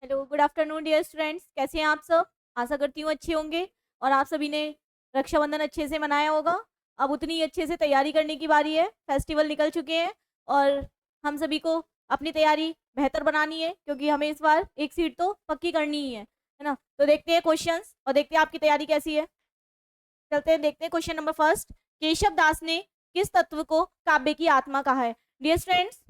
Hello, good afternoon dear students. कैसे हैं आप सब? आशा करती हूँ अच्छे होंगे और आप सभी ने रक्षाबंधन अच्छे से मनाया होगा। अब उतनी ही अच्छे से तैयारी करने की बारी है। फेस्टिवल निकल चुके हैं और हम सभी को अपनी तैयारी बेहतर बनानी है, क्योंकि हमें इस बार एक सीट तो पक्की करनी ही है ना। तो देखते हैं क्वेश्चंस और देखते हैं आपकी तैयारी कैसी है। चलते हैं, देखते हैं क्वेश्चन नंबर फर्स्ट। केशव दास ने किस तत्व को काव्य की आत्मा कहा है? डियर स्टूडेंट्स,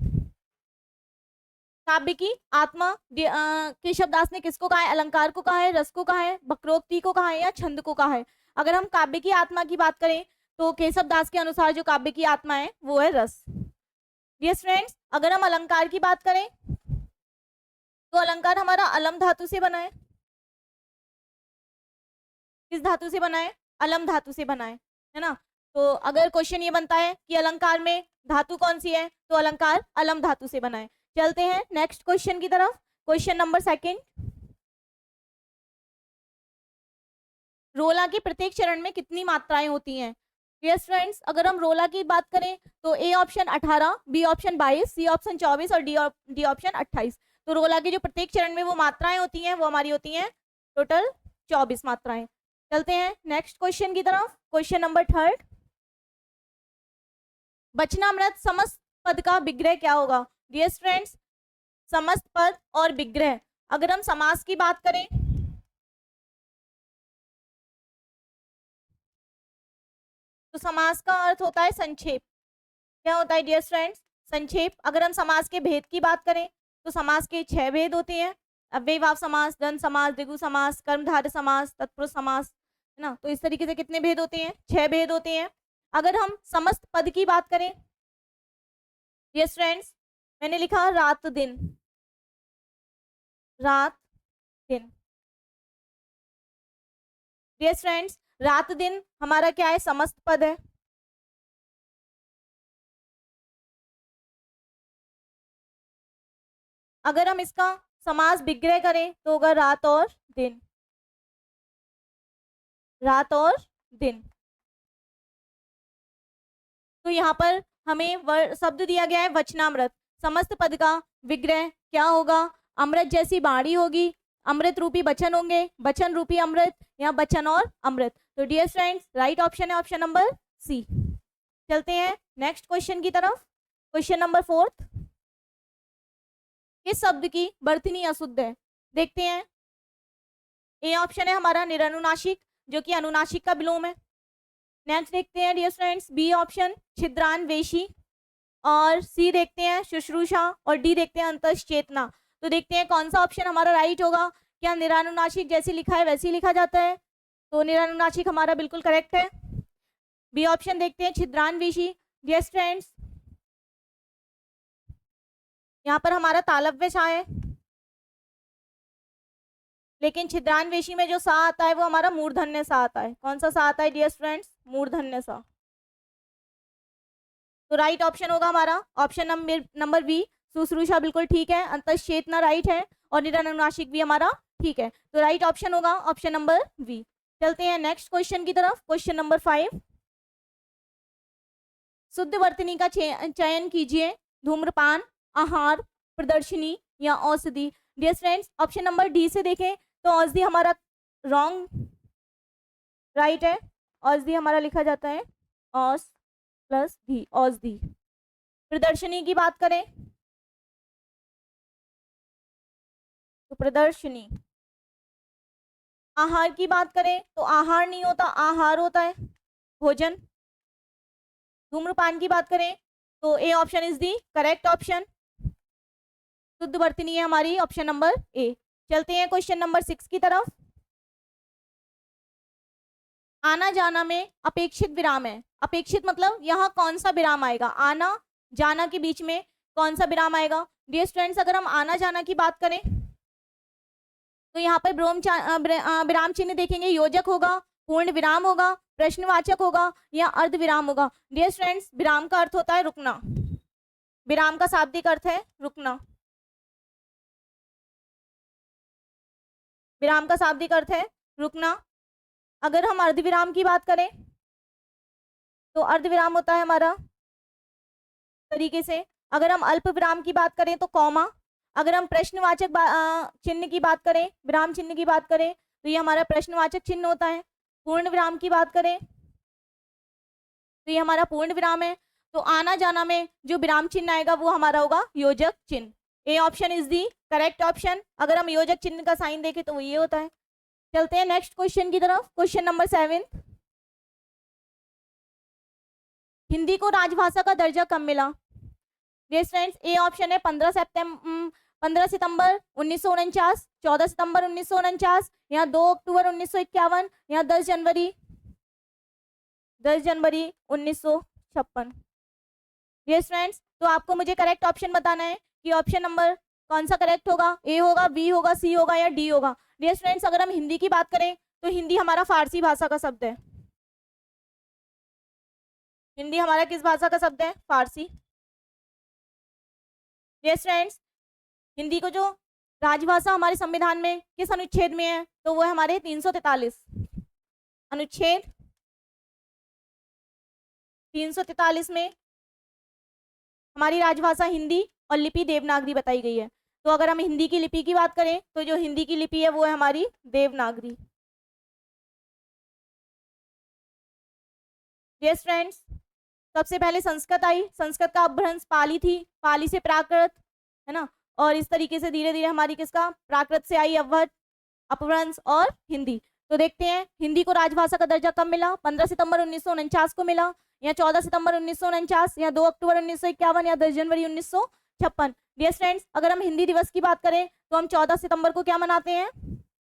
काव्य की आत्मा केशव दास ने किसको कहा है? अलंकार को कहा है, रस को कहा है, वक्रोक्ति को कहा है या छंद को कहा है? अगर हम काव्य की आत्मा की बात करें तो केशव दास के अनुसार जो काव्य की आत्मा है वो है रस। डियर फ्रेंड्स, अगर हम अलंकार की बात करें तो अलंकार हमारा अलम धातु से बना है। किस धातु से बना है? अलम धातु से बना है ना। तो अगर क्वेश्चन ये बनता है कि अलंकार में धातु कौन सी है, तो अलंकार अलम धातु से बना है। चलते हैं नेक्स्ट क्वेश्चन की तरफ। क्वेश्चन नंबर सेकंड, रोला के प्रत्येक चरण में कितनी मात्राएं होती हैं? यस फ्रेंड्स, अगर हम रोला की बात करें तो A option 18, B option 22, C option 24 और डी ऑप्शन 28। तो रोला के जो प्रत्येक चरण में वो मात्राएं होती हैं वो हमारी होती हैं टोटल 24 मात्राएं। चलते हैं नेक्स्ट क्वेश्चन की तरफ। क्वेश्चन नंबर थर्ड, वचनामृत समस्त पद का विग्रह क्या होगा? डियर फ्रेंड्स, समस्त पद और विग्रह, अगर हम समास की बात करें तो समास का अर्थ होता है संक्षेप। क्या होता है डियर फ्रेंड्स? संक्षेप। अगर हम समास के भेद की बात करें तो समास के 6 भेद होते हैं। अव्ययीभाव समास, द्वंद्व समास, द्विगु समास, कर्मधारय समास, तत्पुरुष समास, है ना। तो इस तरीके से कितने भेद होते हैं? 6 भेद होते हैं। अगर हम समस्त पद की बात करें, यस फ्रेंड्स, मैंने लिखा रात दिन, रात दिन। यस फ्रेंड्स, रात दिन हमारा क्या है? समस्त पद है। अगर हम इसका समास विग्रह करें तो होगा रात और दिन, रात और दिन। तो यहाँ पर हमें शब्द दिया गया है वचनामृत। समस्त पद का विग्रह क्या होगा? अमृत जैसी बाणी होगी, अमृत रूपी बचन होंगे, बचन रूपी अमृत, या बचन और अमृत। तो डियर फ्रेंड्स, राइट ऑप्शन है ऑप्शन नंबर सी। चलते हैं नेक्स्ट क्वेश्चन की तरफ। क्वेश्चन नंबर फोर्थ, किस शब्द की वर्तनी अशुद्ध है? देखते हैं। ए ऑप्शन है हमारा निरनुनासिक, जो कि अनुनासिक का विलोम है। नेक्स्ट देखते हैं डियर फ्रेंड्स, बी ऑप्शन छिद्रान्वेषी, और सी देखते हैं शुश्रूषा, और डी देखते हैं अंतश्चेतना। तो देखते हैं कौन सा ऑप्शन हमारा राइट होगा। क्या निरानुनासिक जैसे लिखा है वैसे ही लिखा जाता है? तो निरानुनासिक हमारा बिल्कुल करेक्ट है। बी ऑप्शन देखते हैं छिद्रान्वेषी। यस फ्रेंड्स, यहाँ पर हमारा तालव्य सा है, लेकिन छिद्रान्वेषी में जो सा आता है वो हमारा मूर्धन्य सा आता है। कौन सा सा आता है डियर फ्रेंड्स? मूर्धन्य सा। तो राइट ऑप्शन होगा हमारा ऑप्शन नंबर बी, शुश्रूषा बिल्कुल ठीक है, अंतश्चेतना राइट है, और निरानुनासिक भी हमारा ठीक है। तो राइट ऑप्शन होगा ऑप्शन नंबर बी। चलते हैं नेक्स्ट क्वेश्चन की तरफ। क्वेश्चन नंबर 5, शुद्ध वर्तनी का चयन कीजिए। धूम्रपान, आहार, प्रदर्शनी या औषधि। Dear friends, option number D से देखें तो औषधि हमारा रॉन्ग, राइट है। औषधि हमारा लिखा जाता है औस प्लस धी, औषधि। प्रदर्शनी की बात करें तो प्रदर्शनी। आहार की बात करें तो आहार नहीं होता, आहार होता है, भोजन। धूम्रपान की बात करें तो A option is the correct option. शुद्ध वर्तनी है हमारी ऑप्शन नंबर ए। चलते हैं क्वेश्चन नंबर 6 की तरफ। आना जाना में अपेक्षित विराम है। अपेक्षित मतलब यहाँ कौन सा विराम आएगा? आना जाना के बीच में कौन सा विराम आएगा? डियर स्टूडेंट्स, अगर हम आना जाना की बात करें तो यहाँ पर विराम चिन्ह देखेंगे, योजक होगा, पूर्ण विराम होगा, प्रश्नवाचक होगा, या अर्ध विराम होगा। डियर स्टूडेंट्स, विराम का अर्थ होता है रुकना। विराम का शाब्दिक अर्थ है रुकना। विराम का शाब्दिक अर्थ है रुकना। अगर हम अर्धविराम की बात करें तो अर्धविराम होता है हमारा तरीके से। अगर हम अल्प विराम की बात करें तो कॉमा, अगर हम प्रश्नवाचक चिन्ह की बात करें, विराम चिन्ह की बात करें, तो ये हमारा प्रश्नवाचक चिन्ह होता है। पूर्ण विराम की बात करें तो ये हमारा पूर्ण विराम है। तो आना जाना में जो विराम चिन्ह आएगा वो हमारा होगा योजक चिन्ह। A option is the correct option. अगर हम योजक चिन्ह का साइन देखें तो वो ये होता है। चलते हैं नेक्स्ट क्वेश्चन की तरफ। क्वेश्चन नंबर 7, हिंदी को राजभाषा का दर्जा कब मिला? डियर फ्रेंड्स, ए ऑप्शन है 15 सितंबर 1949, 14 सितंबर 1949, या 2 अक्टूबर 1951, या 10 जनवरी 1956। डियर फ्रेंड्स, तो आपको मुझे करेक्ट ऑप्शन बताना है कि ऑप्शन नंबर कौन सा करेक्ट होगा, ए होगा, बी होगा, सी होगा या डी होगा। डियर फ्रेंड्स, अगर हम हिंदी की बात करें तो हिंदी हमारा फारसी भाषा का शब्द है। हिंदी हमारा किस भाषा का शब्द है? फारसी। डियर फ्रेंड्स, हिंदी को जो राजभाषा हमारे संविधान में किस अनुच्छेद में है? तो वो है हमारे 343 अनुच्छेद 343 में हमारी राजभाषा हिंदी और लिपि देवनागरी बताई गई है। तो अगर हम हिंदी की लिपि की बात करें तो जो हिंदी की लिपि है वो है हमारी देवनागरी। यस फ्रेंड्स, सबसे पहले संस्कृत आई, संस्कृत का अपभ्रंश पाली थी, पाली से प्राकृत, है ना, और इस तरीके से धीरे धीरे हमारी किसका प्राकृत से आई अवध, अपभ्रंश और हिंदी। तो देखते हैं हिंदी को राजभाषा का दर्जा कब मिला? 15 सितंबर 1949 को मिला, या 14 सितंबर 1949, या 2 अक्टूबर 1951, या 10 जनवरी 1956। डियर फ्रेंड्स, अगर हम हिंदी दिवस की बात करें तो हम 14 सितंबर को क्या मनाते हैं?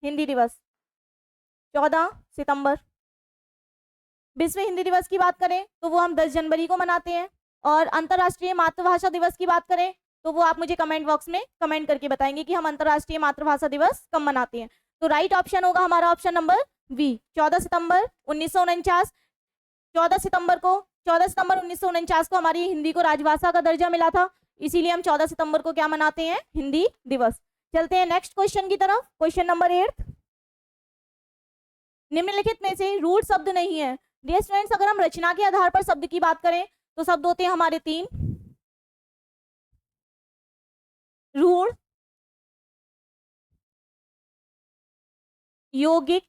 हिंदी दिवस, 14 सितंबर। विश्व हिंदी दिवस की बात करें तो वो हम 10 जनवरी को मनाते हैं। और अंतर्राष्ट्रीय मातृभाषा दिवस की बात करें तो वो आप मुझे कमेंट बॉक्स में कमेंट करके बताएंगे कि हम अंतर्राष्ट्रीय मातृभाषा दिवस कब मनाते हैं। तो राइट ऑप्शन होगा हमारा ऑप्शन नंबर बी, 14 सितंबर 1949। 14 सितंबर 1949 को हमारी हिंदी को राजभाषा का दर्जा मिला था, इसीलिए हम 14 सितंबर को क्या मनाते हैं? हिंदी दिवस। चलते हैं नेक्स्ट क्वेश्चन की तरफ। क्वेश्चन नंबर 8, निम्नलिखित में से रूढ़ शब्द नहीं है। डियर स्टूडेंट्स, अगर हम रचना के आधार पर शब्द की बात करें तो शब्द होते हैं हमारे 3, रूढ़, यौगिक,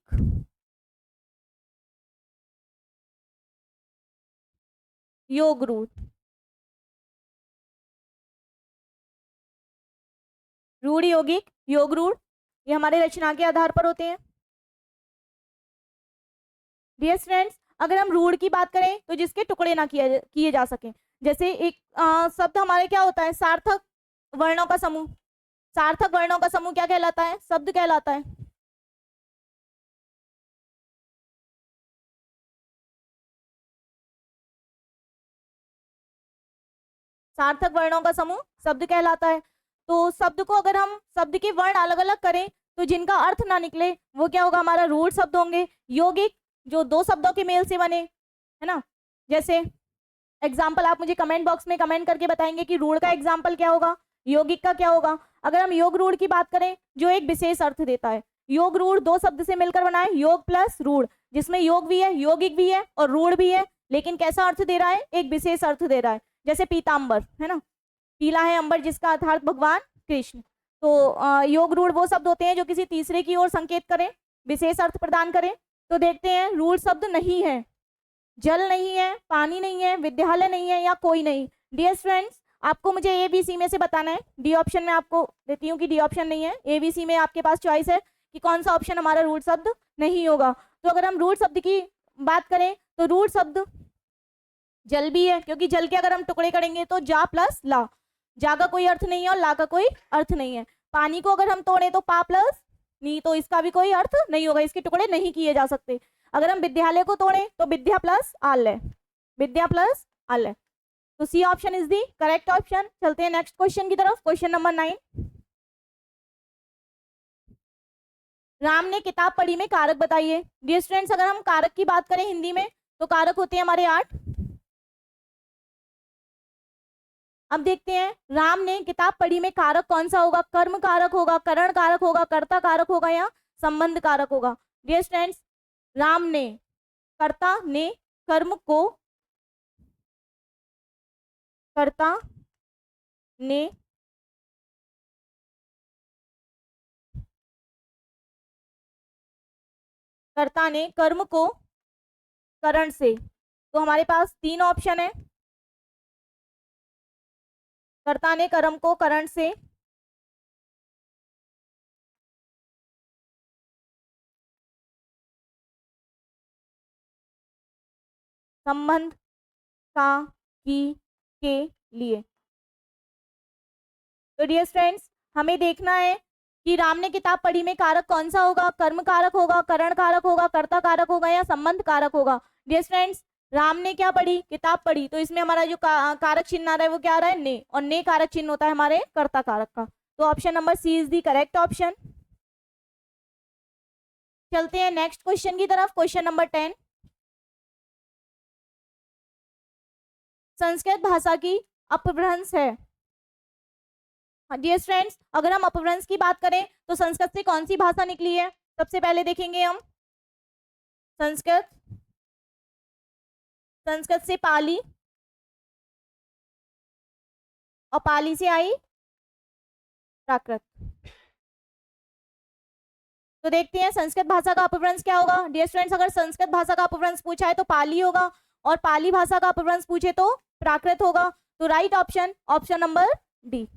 योग रूढ़। रूढ़, यौगिक, योग रूढ़, ये हमारे रचना के आधार पर होते हैं। डियर फ्रेंड्स, अगर हम रूढ़ की बात करें तो जिसके टुकड़े ना किए जा सके, जैसे एक शब्द हमारे क्या होता है? सार्थक वर्णों का समूह। सार्थक वर्णों का समूह क्या कहलाता है? शब्द कहलाता है। सार्थक वर्णों का समूह शब्द कहलाता है। तो शब्द को अगर हम शब्द के वर्ण अलग अलग करें तो जिनका अर्थ ना निकले वो क्या होगा? हमारा रूढ़ शब्द होंगे। यौगिक, जो 2 शब्दों के मेल से बने, है ना, जैसे एग्जाम्पल आप मुझे कमेंट बॉक्स में कमेंट करके बताएंगे कि रूढ़ का एग्जाम्पल क्या होगा, यौगिक का क्या होगा। अगर हम योग रूढ़ की बात करें जो एक विशेष अर्थ देता है, योग रूढ़ 2 शब्द से मिलकर बना है, योग प्लस रूढ़, जिसमें योग भी है, यौगिक भी है और रूढ़ भी है, लेकिन कैसा अर्थ दे रहा है? एक विशेष अर्थ दे रहा है। जैसे पीताम्बर, है ना, पीला है अंबर जिसका अर्थात भगवान कृष्ण। तो योग रूढ़ वो शब्द होते हैं जो किसी तीसरे की ओर संकेत करें, विशेष अर्थ प्रदान करें। तो देखते हैं, रूढ़ शब्द नहीं है, जल नहीं है, पानी नहीं है, विद्यालय नहीं है, या कोई नहीं। डियर फ्रेंड्स, आपको मुझे ए बी सी में से बताना है। डी ऑप्शन में आपको देती हूँ कि डी ऑप्शन नहीं है, ए बी सी में आपके पास चॉइस है कि कौन सा ऑप्शन हमारा रूढ़ शब्द नहीं होगा। तो अगर हम रूढ़ शब्द की बात करें तो रूढ़ शब्द जल भी है, क्योंकि जल के अगर हम टुकड़े करेंगे तो जा प्लस ला, जा का कोई अर्थ नहीं है और ला का कोई अर्थ नहीं है। पानी को अगर हम तोड़े तो पा प्लस नी, तो इसका भी कोई अर्थ नहीं होगा, इसके टुकड़े नहीं किए जा सकते। अगर हम विद्यालय को तोड़े तो विद्या प्लस आलय, विद्या प्लस आलय। तो C option is the correct option. चलते हैं नेक्स्ट क्वेश्चन की तरफ। क्वेश्चन नंबर 9, राम ने किताब पढ़ी में कारक बताइए। डियर स्टूडेंट्स, अगर हम कारक की बात करें हिंदी में तो कारक होते हैं हमारे 8। अब देखते हैं राम ने किताब पढ़ी में कारक कौन सा होगा? कर्म कारक होगा, करण कारक होगा, कर्ता कारक होगा, या संबंध कारक होगा। डियर स्टूडेंट्स, राम ने, कर्ता ने कर्म को, कर्ता ने कर्ता ने कर्म को करण से, तो हमारे पास 3 ऑप्शन है। कर्ता ने कर्म को करण से, संबंध का, की, के लिए। तो डियर फ्रेंड्स, हमें देखना है कि राम ने किताब पढ़ी में कारक कौन सा होगा, कर्म कारक होगा, करण कारक होगा, कर्ता कारक होगा या संबंध कारक होगा। डियर फ्रेंड्स, राम ने क्या पढ़ी, किताब पढ़ी, तो इसमें हमारा जो कारक चिन्ह आ रहा है वो क्या आ रहा है, ने, और ने कारक चिन्ह होता है हमारे कर्ता कारक का। तो option number C is the correct option. चलते हैं नेक्स्ट क्वेश्चन की तरफ। क्वेश्चन नंबर 10, संस्कृत भाषा की अपभ्रंश है। डियर फ्रेंड्स, अगर हम अपभ्रंश की बात करें तो संस्कृत से कौन सी भाषा निकली है, सबसे पहले देखेंगे हम संस्कृत। संस्कृत से पाली, और पाली से आई प्राकृत। तो देखते हैं संस्कृत भाषा का अपभ्रंश क्या होगा। डियर फ्रेंड्स, अगर संस्कृत भाषा का अपभ्रंश पूछा है तो पाली होगा, और पाली भाषा का अपभ्रंश पूछे तो प्राकृत होगा। तो right option, option number D.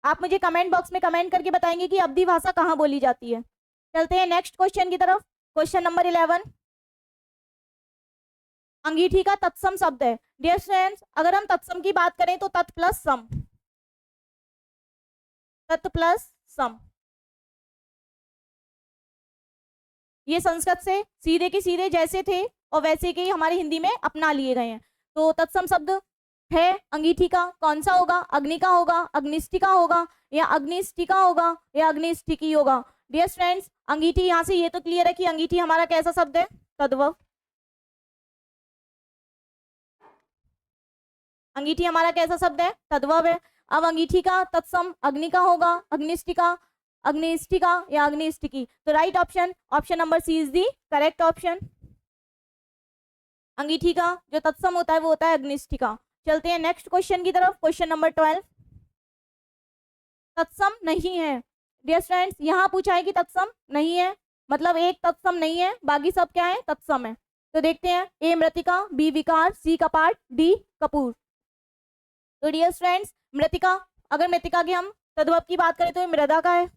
आप मुझे कमेंट बॉक्स में कमेंट करके बताएंगे कि अवधी भाषा कहाँ बोली जाती है। चलते हैं नेक्स्ट क्वेश्चन की तरफ। क्वेश्चन नंबर 11, अंगीठी का तत्सम शब्द है। डियर फ्रेंड्स, अगर हम तत्सम की बात करें तो तत् प्लस सम, तत् प्लस सम, ये संस्कृत से सीधे के सीधे जैसे थे और वैसे के ही हमारे हिंदी में अपना लिए गए हैं। तो तत्सम शब्द है अंगीठी का, कौन सा होगा, अग्नि का होगा, अग्निष्टिका होगा, या अग्निष्टिका होगा, या अग्निष्टिकी होगा। डियर फ्रेंड्स, अंगीठी, यहाँ से ये तो क्लियर है कि अंगीठी हमारा कैसा शब्द है, तद्भव। अंगीठी हमारा कैसा शब्द है, तद्भव है। अब अंगीठी का तत्सम अग्नि का होगा, अग्निष्टिका, अग्निष्टिका या अग्निष्टिकी। तो right option, option number C is the correct option. अंगीठी का जो तत्सम होता है वो होता है अग्निष्टिका। चलते हैं नेक्स्ट क्वेश्चन की तरफ। क्वेश्चन नंबर 12, तत्सम नहीं है। डियर फ्रेंड्स, यहाँ पूछा है कि तत्सम नहीं है, मतलब एक तत्सम नहीं है, बाकी सब क्या है, तत्सम है। तो देखते हैं, ए मृतिका, बी विकार, सी कपाट, डी कपूर। तो डियर फ्रेंड्स, मृतिका, अगर मृतिका की हम तद्भव की बात करें तो ये मृदा का है।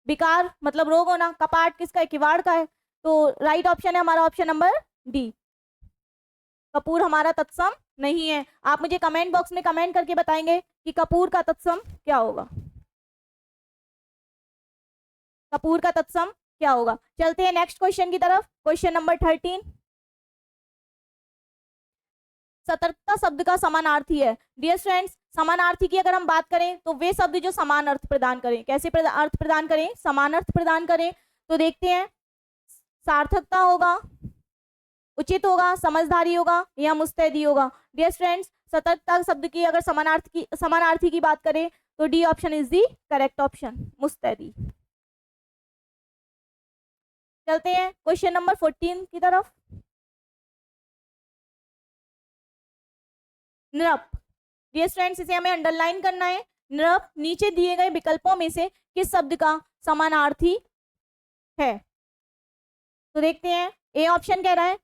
विकार मतलब रोग होना, कपाट किसका है, किवाड़ का है। तो राइट ऑप्शन है हमारा ऑप्शन नंबर डी, कपूर हमारा तत्सम नहीं है। आप मुझे कमेंट बॉक्स में कमेंट करके बताएंगे कि कपूर का तत्सम क्या होगा, कपूर का तत्सम क्या होगा। चलते हैं नेक्स्ट क्वेश्चन की तरफ। क्वेश्चन नंबर 13, सतर्कता शब्द का समानार्थी है। डियर फ्रेंड्स, समानार्थी की अगर हम बात करें तो वे शब्द जो समान अर्थ प्रदान करें, कैसे अर्थ प्रदान करें, समान अर्थ प्रदान करें। तो देखते हैं, सार्थकता होगा, उचित होगा, समझदारी होगा, या मुस्तैदी होगा। डियर फ्रेंड्स, सतर्कता शब्द की अगर समानार्थी की बात करें तो D option is the correct option, मुस्तैदी। चलते हैं क्वेश्चन नंबर 14 की तरफ। नृप, डियर फ्रेंड्स, इसे हमें अंडरलाइन करना है। नृप नीचे दिए गए विकल्पों में से किस शब्द का समानार्थी है। तो देखते हैं, ए ऑप्शन कह रहा है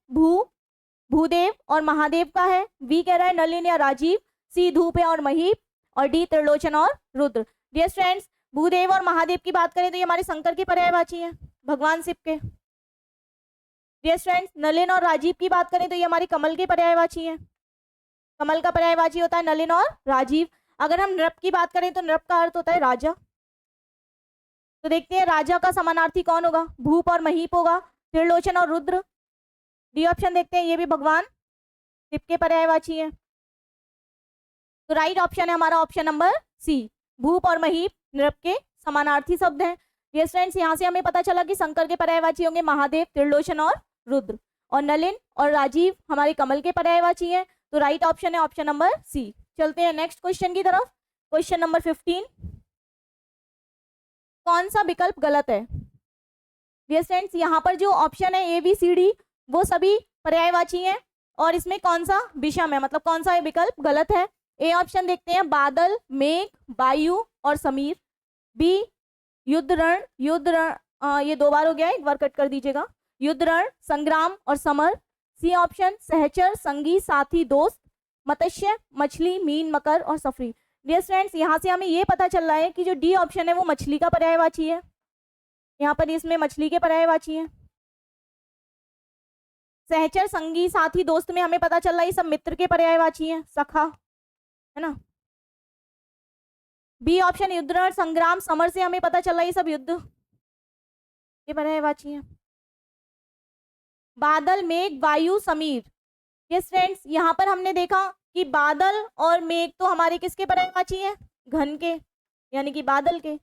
भूदेव और महादेव का है, बी कह रहा है नलिन या राजीव, सी धूप है और महीप, और डी त्रिलोचन और रुद्र। डियर फ्रेंड्स, भूदेव और महादेव की बात करें तो ये हमारे शंकर के पर्यायवाची हैं, भगवान शिव के। डियर फ्रेंड्स, नलिन और राजीव की बात करें तो ये हमारे कमल के पर्यायवाची हैं, कमल का पर्यायवाची होता है नलिन और राजीव। अगर हम नृप की बात करें तो नृप का अर्थ होता है राजा। तो देखते हैं, राजा का समानार्थी कौन होगा, भूप और महीप होगा, त्रिलोचन और रुद्र। डी ऑप्शन देखते हैं, ये भी भगवान शिव के पर्यायवाची है। तो राइट ऑप्शन है हमारा ऑप्शन नंबर सी, भूप और महीप नृप के समानार्थी शब्द हैं। ये फ्रेंड्स, यहाँ से हमें पता चला कि शंकर के पर्यायवाची होंगे महादेव, त्रिलोचन और रुद्र, और नलिन और राजीव हमारे कमल के पर्यायवाची हैं। तो राइट ऑप्शन है ऑप्शन नंबर सी। चलते हैं नेक्स्ट क्वेश्चन की तरफ। क्वेश्चन नंबर 15, कौन सा विकल्प गलत है। डियर फ्रेंड्स, यहाँ पर जो ऑप्शन है ए बी सी डी वो सभी पर्यायवाची हैं, और इसमें कौन सा विषम है, मतलब कौन सा विकल्प गलत है। ए ऑप्शन देखते हैं, बादल, मेघ, वायु और समीर। बी युद्ध रण, युद्ध रण ये 2 बार हो गया है, 1 बार कट कर दीजिएगा। युद्ध रण, संग्राम और समर। सी ऑप्शन सहचर, संगी, साथी, दोस्त। मत्स्य, मछली, मीन, मकर और सफरी। डियर फ्रेंड्स, यहाँ से हमें ये पता चल रहा है कि जो डी ऑप्शन है वो मछली का पर्यायवाची है। यहाँ पर इसमें मछली के पर्यायवाची है। सहचर, संगी, साथी, दोस्त में हमें पता चल रहा है ये सब मित्र के पर्यायवाची हैं, सखा, है ना। बी ऑप्शन युद्ध रण, संग्राम, समर से हमें पता चल रहा है ये सब युद्ध के पर्यायवाची हैं। बादल, मेघ, वायु, समीर। यस फ्रेंड्स, यहाँ पर हमने देखा कि बादल और मेघ तो हमारे किसके पर्यायवाची हैं? घन के, यानी कि बादल के।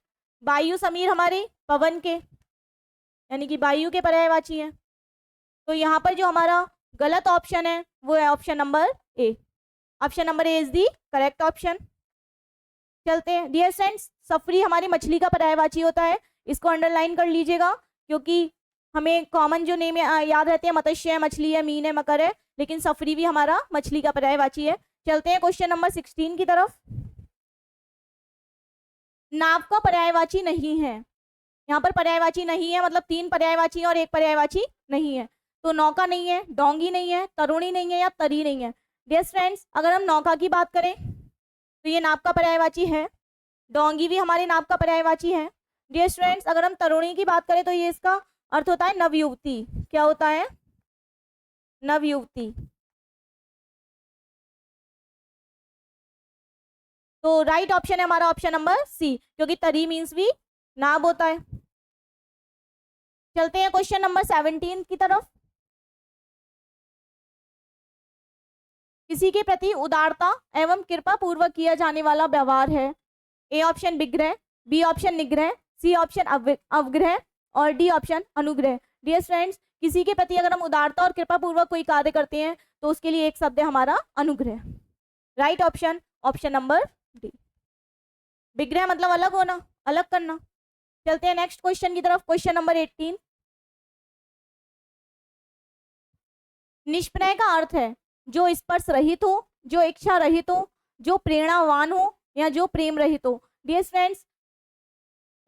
वायु, समीर हमारे पवन के, यानी कि वायु के पर्यायवाची हैं। तो यहाँ पर जो हमारा गलत ऑप्शन है वो है option number A. Option number A is the correct option. चलते हैं डियर फ्रेंड्स, सफरी हमारी मछली का पर्यायवाची होता है, इसको अंडरलाइन कर लीजिएगा, क्योंकि हमें कॉमन जो नेम याद रहते हैं, मत्स्य है, मछली है, मीन है, मकर है, लेकिन सफरी भी हमारा मछली का पर्यायवाची है। चलते हैं क्वेश्चन नंबर 16 की तरफ। नाव का पर्यायवाची नहीं है, यहाँ पर पर्यायवाची नहीं है, मतलब 3 पर्यायवाची है और 1 पर्यायवाची नहीं है। तो नौका नहीं है, डोंगी नहीं है, तरुणी नहीं है या तरी नहीं है। डियर फ्रेंड्स, अगर हम नौका की बात करें तो ये नाव का पर्यायवाची है, डोंगी भी हमारे नाव का पर्यायवाची है। डियर फ्रेंड्स, अगर हम तरुणी की बात करें तो ये इसका अर्थ होता है नवयुवती। क्या होता है? नवयुवती। तो राइट ऑप्शन है हमारा ऑप्शन नंबर सी, क्योंकि तरी मीन्स भी नाव होता है। चलते हैं क्वेश्चन नंबर 17 की तरफ। किसी के प्रति उदारता एवं कृपा पूर्वक किया जाने वाला व्यवहार है। ए ऑप्शन विग्रह, बी ऑप्शन निग्रह, सी ऑप्शन अवग्रह और डी ऑप्शन अनुग्रह। डियर फ्रेंड्स, किसी के प्रति अगर हम उदारता और कृपा पूर्वक कोई कार्य करते हैं तो उसके लिए एक शब्द है हमारा अनुग्रह। Right option option number D. विग्रह मतलब अलग होना, अलग करना। चलते हैं नेक्स्ट क्वेश्चन की तरफ। Question number 18। निष्प्रय का अर्थ है जो स्पर्श रहित हो, जो इच्छा रहित हो, जो प्रेरणावान हो या जो प्रेम रहित हो। डियर फ्रेंड्स,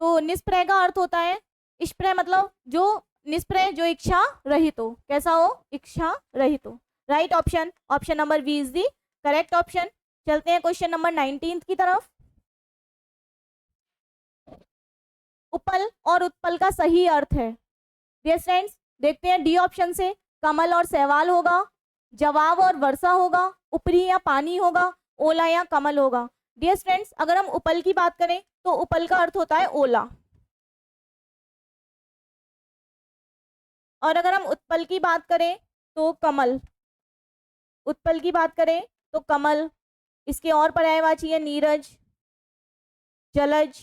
तो निष्प्रय का अर्थ होता है, निष्प्रय मतलब जो निष्प्रय, जो इच्छा रहित हो। कैसा हो? इच्छा रहित हो। Right option option number B is the correct option. चलते हैं क्वेश्चन नंबर 19 की तरफ। उपल और उत्पल का सही अर्थ है। डियर फ्रेंड्स, देखते हैं डी ऑप्शन से कमल और शैवाल होगा, जवाब और वर्षा होगा, ऊपरी या पानी होगा, ओला या कमल होगा। डियर फ्रेंड्स, अगर हम उपल की बात करें तो उपल का अर्थ होता है ओला, और अगर हम उत्पल की बात करें तो कमल। उत्पल की बात करें तो कमल, इसके और पर्यायवाची है नीरज, जलज,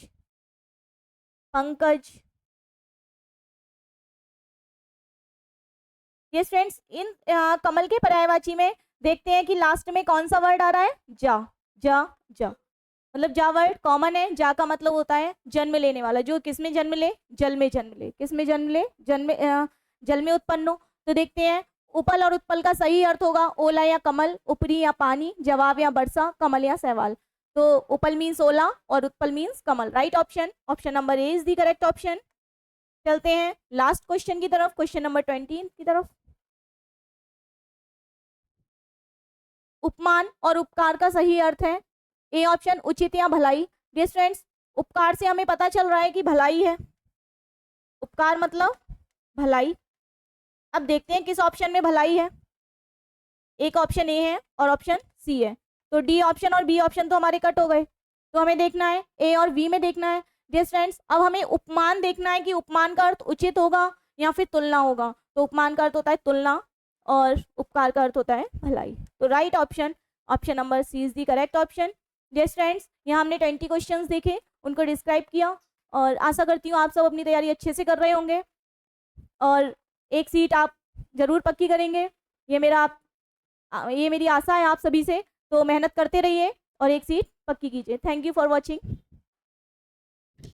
पंकज। यस फ्रेंड्स, इन कमल के पर्यायवाची में देखते हैं कि लास्ट में कौन सा वर्ड आ रहा है? जा, जा, जा, मतलब जा वर्ड कॉमन है। जा का मतलब होता है जन्म लेने वाला, जो किस में जन्म ले? जल में जन्म ले। किस में जन्म ले? जल में उत्पन्न हो। तो देखते हैं उपल और उत्पल का सही अर्थ होगा ओला या कमल, ऊपरी या पानी, जवाब या वर्षा, कमल या शैवाल। तो उपल मीन्स ओला और Utpal means Kamal. Right option option number A is the correct option. चलते हैं लास्ट क्वेश्चन की तरफ, क्वेश्चन नंबर 20 की तरफ। उपमान और उपकार का सही अर्थ है। ए ऑप्शन उचित या भलाई। डियर फ्रेंड्स, उपकार से हमें पता चल रहा है कि भलाई है, उपकार मतलब भलाई। अब देखते हैं किस ऑप्शन में भलाई है। एक ऑप्शन ए है और ऑप्शन सी है, तो डी ऑप्शन और बी ऑप्शन तो हमारे कट हो गए। तो हमें देखना है ए और बी में देखना है। डियर फ्रेंड्स, अब हमें उपमान देखना है कि उपमान का अर्थ उचित होगा या फिर तुलना होगा। तो उपमान का अर्थ होता है तुलना और उपकार का अर्थ होता है भलाई। तो right option option number C is the correct option. Dear friends, यहाँ हमने 20 क्वेश्चंस देखे, उनको डिस्क्राइब किया, और आशा करती हूँ आप सब अपनी तैयारी अच्छे से कर रहे होंगे और एक सीट आप जरूर पक्की करेंगे। ये मेरी आशा है आप सभी से। तो मेहनत करते रहिए और एक सीट पक्की कीजिए। Thank you for watching.